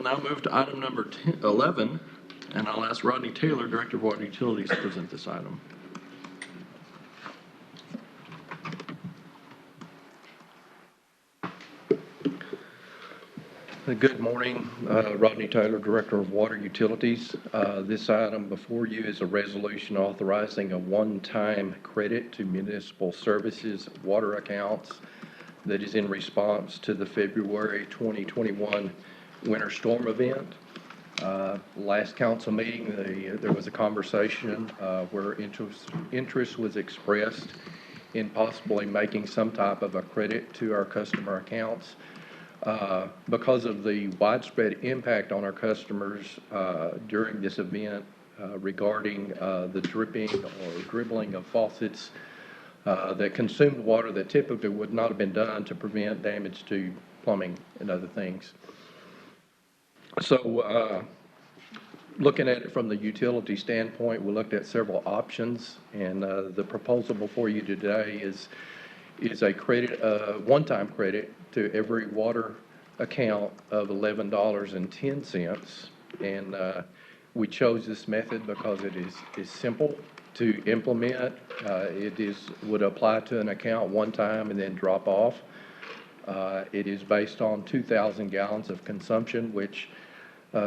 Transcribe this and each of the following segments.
will now move to item number 11, and I'll ask Rodney Taylor, Director of Water Utilities, to present this item. Good morning, Rodney Taylor, Director of Water Utilities. This item before you is a resolution authorizing a one-time credit to municipal services water accounts that is in response to the February 2021 winter storm event. Last council meeting, there was a conversation where interest was expressed in possibly making some type of a credit to our customer accounts. Because of the widespread impact on our customers during this event regarding the dripping or dribbling of faucets that consumed water that typically would not have been done to prevent damage to plumbing and other things. So looking at it from the utility standpoint, we looked at several options, and the proposal before you today is a credit, one-time credit to every water account of $11.10. And we chose this method because it is simple to implement. It would apply to an account one time and then drop off. It is based on 2,000 gallons of consumption, which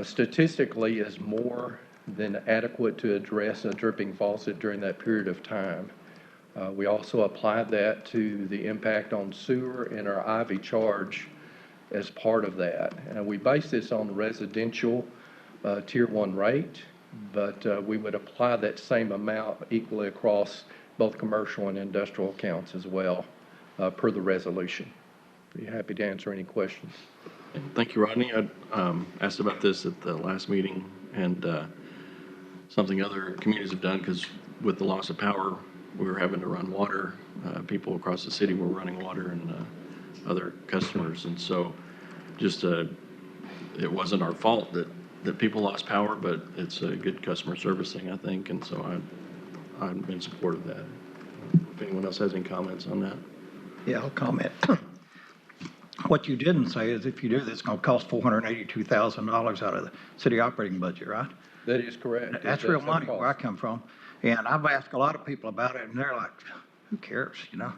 statistically is more than adequate to address a dripping faucet during that period of time. We also applied that to the impact on sewer and our IV charge as part of that. And we base this on the residential Tier 1 rate, but we would apply that same amount equally across both commercial and industrial accounts as well, per the resolution. Be happy to answer any questions. Thank you, Rodney. I asked about this at the last meeting, and something other communities have done, because with the loss of power, we were having to run water. People across the city were running water, and other customers. And so just it wasn't our fault that people lost power, but it's a good customer service thing, I think. And so I'm in support of that. If anyone else has any comments on that. Yeah, I'll comment. What you didn't say is if you do this, it's going to cost $482,000 out of the city operating budget, right? That is correct. That's real money where I come from. And I've asked a lot of people about it, and they're like, who cares, you know?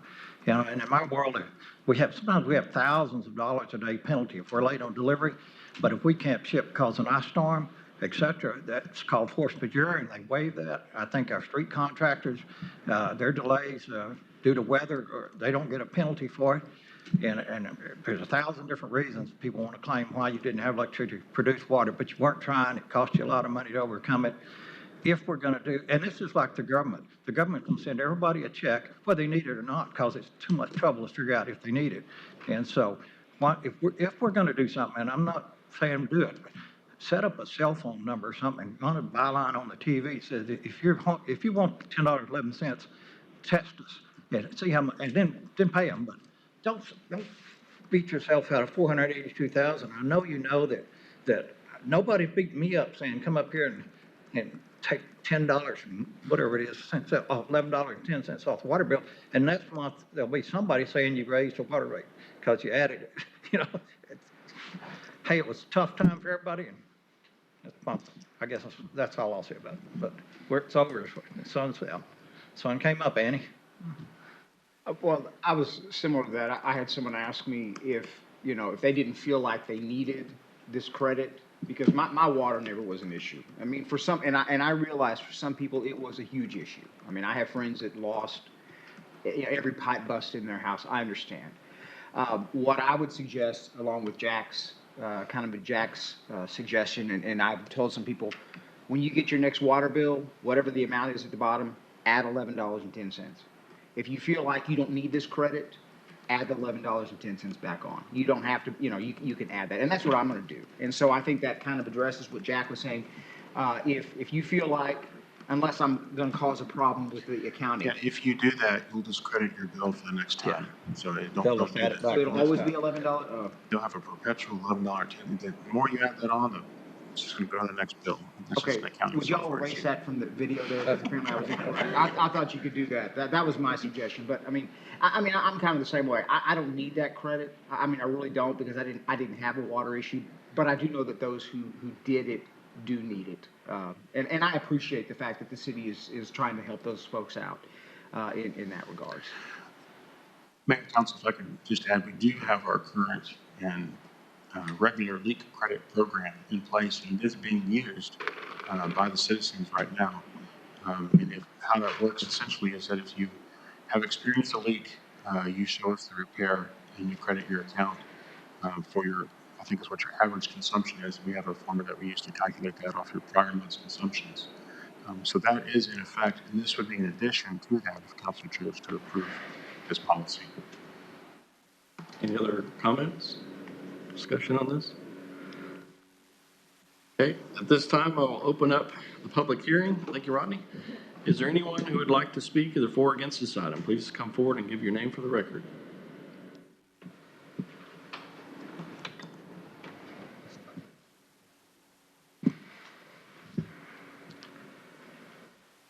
And in my world, sometimes we have thousands of dollars a day penalty if we're late on delivery, but if we can't ship because of an ice storm, et cetera, that's called force majeure, and they waive that. I think our street contractors, their delays due to weather, they don't get a penalty for it. And there's 1,000 different reasons people want to claim why you didn't have electricity to produce water, but you weren't trying. It cost you a lot of money to overcome it. If we're going to do, and this is like the government can send everybody a check, whether they need it or not, because it's too much trouble to figure out if they need it. And so if we're going to do something, and I'm not saying do it, but set up a cell phone number or something on a byline on the TV says if you want $10.11, text us and see how much, and then pay them. But don't beat yourself out of $482,000. I know you know that nobody beat me up saying come up here and take $10 and whatever it is, off $11.10 off the water bill, and next month there'll be somebody saying you raised the water rate because you added it. You know, hey, it was a tough time for everybody, and I guess that's all I'll say about it. But it's over. The sun came up, Annie. Well, I was similar to that. I had someone ask me if they didn't feel like they needed this credit, because my water never was an issue. I mean, for some, and I realized for some people it was a huge issue. I mean, I have friends that lost every pipe busted in their house. I understand. What I would suggest, along with Jack's suggestion, and I've told some people, when you get your next water bill, whatever the amount is at the bottom, add $11.10. If you feel like you don't need this credit, add the $11.10 back on. You don't have to, you can add that. And that's what I'm going to do. And so I think that kind of addresses what Jack was saying. If you feel like, unless I'm going to cause a problem with the accounting. Yeah, if you do that, you'll discredit your bill for the next time. Yeah. So don't do that. So it'll always be $11? Oh. You'll have a perpetual $11.10. The more you add that on, it's just going to go on the next bill. That's okay. Would y'all erase that from the video there? I thought you could do that. That was my suggestion. But I mean, I'm kind of the same way. I don't need that credit. I mean, I really don't, because I didn't have a water issue but I do know that those who did it do need it. And I appreciate the fact that the city is trying to help those folks out in that regards. Mayor and Council, if I could just add, we do have our current and regular leak credit program in place, and it is being used by the citizens right now. And how that works essentially is that if you have experienced a leak, you show us the repair and you credit your account for your, I think is what your average consumption is. We have a formula that we use to calculate that off your prior month's consumptions. So that is in effect, and this would be in addition to that if council chose to approve this policy. Any other comments, discussion on this? Okay, at this time, I'll open up the public hearing. Thank you, Rodney. Is there anyone who would like to speak either for or against this item? Please come forward and give your name for the record.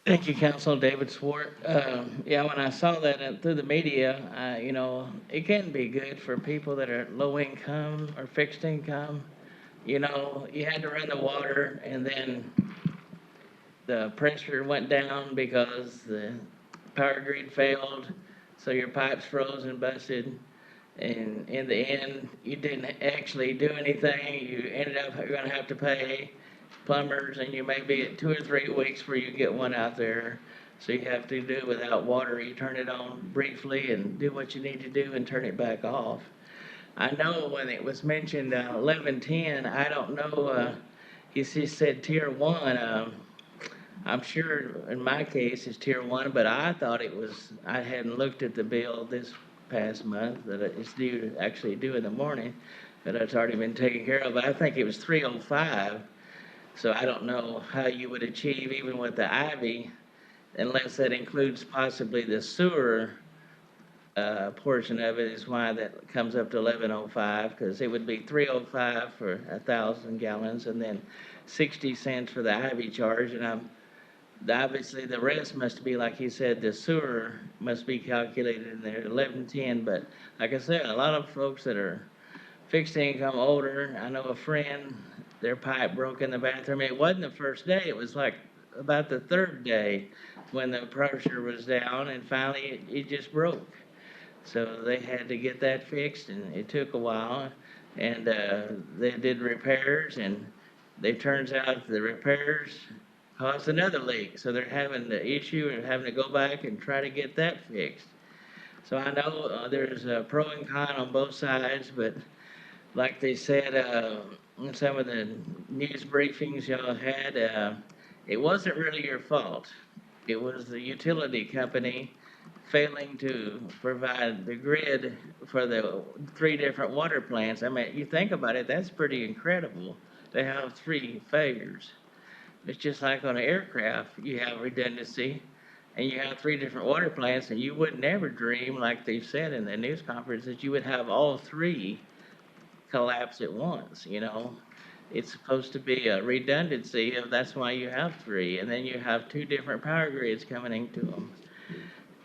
Thank you, Council. David Swart. Yeah, when I saw that through the media, it can be good for people that are low income or fixed income. You had to run the water and then the pressure went down because the power grid failed, so your pipes froze and busted. And in the end, you didn't actually do anything. You ended up going to have to pay plumbers, and you may be at 2 or 3 weeks before you get one out there. So you have to do it without water. You turn it on briefly and do what you need to do and turn it back off. I know when it was mentioned 1110, I don't know, he said tier 1. I'm sure in my case it's tier 1, but I thought I hadn't looked at the bill this past month that it's actually due in the morning, but it's already been taken care of. But I think it was 305. So I don't know how you would achieve, even with the Ivy, unless that includes possibly the sewer portion of it, is why that comes up to 1105, because it would be 305 for 1,000 gallons and then 60 cents for the Ivy charge. And obviously the rest must be, like he said, the sewer must be calculated in there, 1110. But like I said, a lot of folks that are fixed income, older, I know a friend, their pipe broke in the bathroom. It wasn't the first day, it was like about the third day when the pressure was down, and finally it just broke. So they had to get that fixed, and it took a while, and they did repairs, and it turns out the repairs caused another leak. So they're having the issue and having to go back and try to get that fixed. So I know there's a pro and con on both sides, but like they said in some of the news briefings y'all had, it wasn't really your fault. It was the utility company failing to provide the grid for the 3 different water plants. I mean, you think about it, that's pretty incredible. They have 3 failures. It's just like on an aircraft, you have redundancy, and you have 3 different water plants, and you would never dream, like they've said in the news conference, that you would have all 3 collapse at once. It's supposed to be a redundancy that's why you have 3, and then you have 2 different power grids coming into them,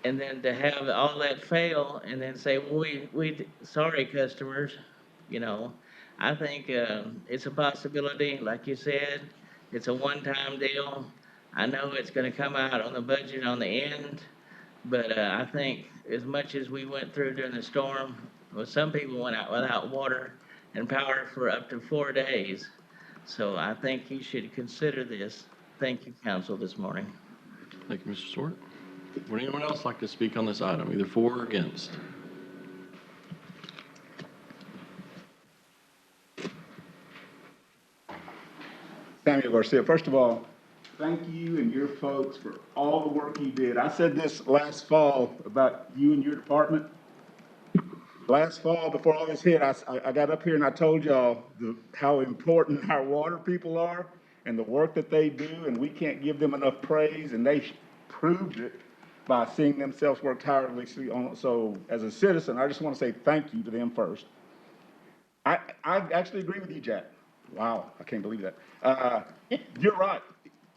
and then to have all that fail and then say, well, we sorry customers. I think it's a possibility. Like you said, it's a one-time deal. I know it's going to come out on the budget on the end, but I think as much as we went through during the storm, well, some people went out without water and power for up to 4 days. So I think you should consider this. Thank you, Council, this morning. Thank you, Mr. Swart. Would anyone else like to speak on this item, either for or against? Samuel Garcia, first of all, thank you and your folks for all the work you did. I said this last fall about you and your department. Last fall, before all this hit, I got up here and I told y'all how important our water people are and the work that they do, and we can't give them enough praise, and they proved it by seeing themselves work tirelessly on it. So as a citizen, I just want to say thank you to them first. I actually agree with you, Jack. Wow, I can't believe that. You're right.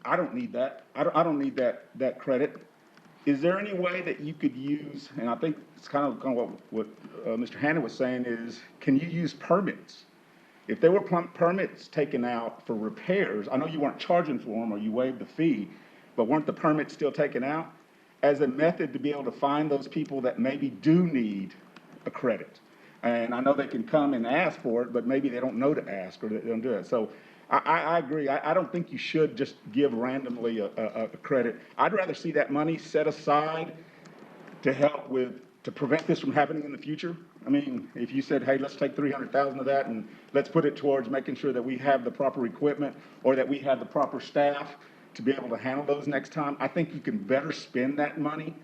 I don't need that. I don't need that credit. Is there any way that you could use, and I think it's kind of what Mr. Hanna was saying is, can you use permits If there were permits taken out for repairs, I know you weren't charging for them or you waived the fee, but weren't the permits still taken out as a method to be able to find those people that maybe do need a credit? And I know they can come and ask for it, but maybe they don't know to ask or they don't do it. So I agree. I don't think you should just give randomly a credit. I'd rather see that money set aside to help with, to prevent this from happening in the future. I mean, if you said, hey, let's take 300,000 of that and let's put it towards making sure that we have the proper equipment or that we have the proper staff to be able to handle those next time, I think you can better spend that money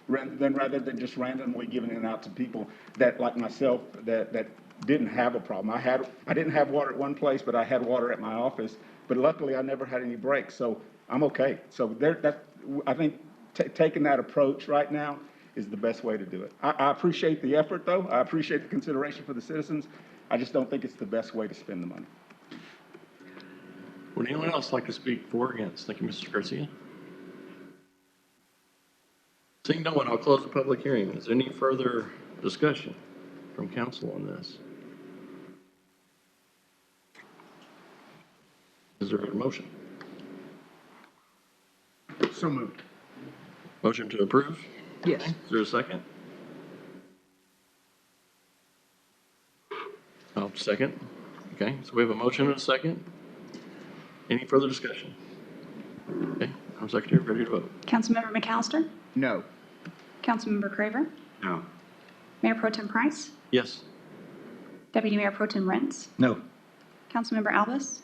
rather than just randomly giving it out to people that, like myself, that didn't have a problem. I didn't have water at one place, but I had water at my office. But luckily, I never had any breaks, so I'm okay. So I think taking that approach right now is the best way to do it. I appreciate the effort, though. I appreciate the consideration for the citizens. I just don't think it's the best way to spend the money. Would anyone else like to speak for or against? Thank you, Mr. Garcia. Seeing no one, I'll close the public hearing. Is there any further discussion from council on this? Is there a motion? So moved. Motion to approve? Yes. Is there a second? I'll second. Okay, so we have a motion and a second. Any further discussion? Okay, Madam Secretary, ready to vote. Councilmember McAllister? No. Councilmember Craver? No. Mayor Pro Tem Price? Yes. Deputy Mayor Pro Tem Rents? No. Councilmember Albus?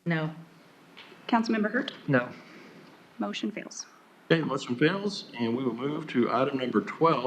No. Councilmember Hurt? No. Motion fails. Okay, the motion fails, and we will move to item number 12.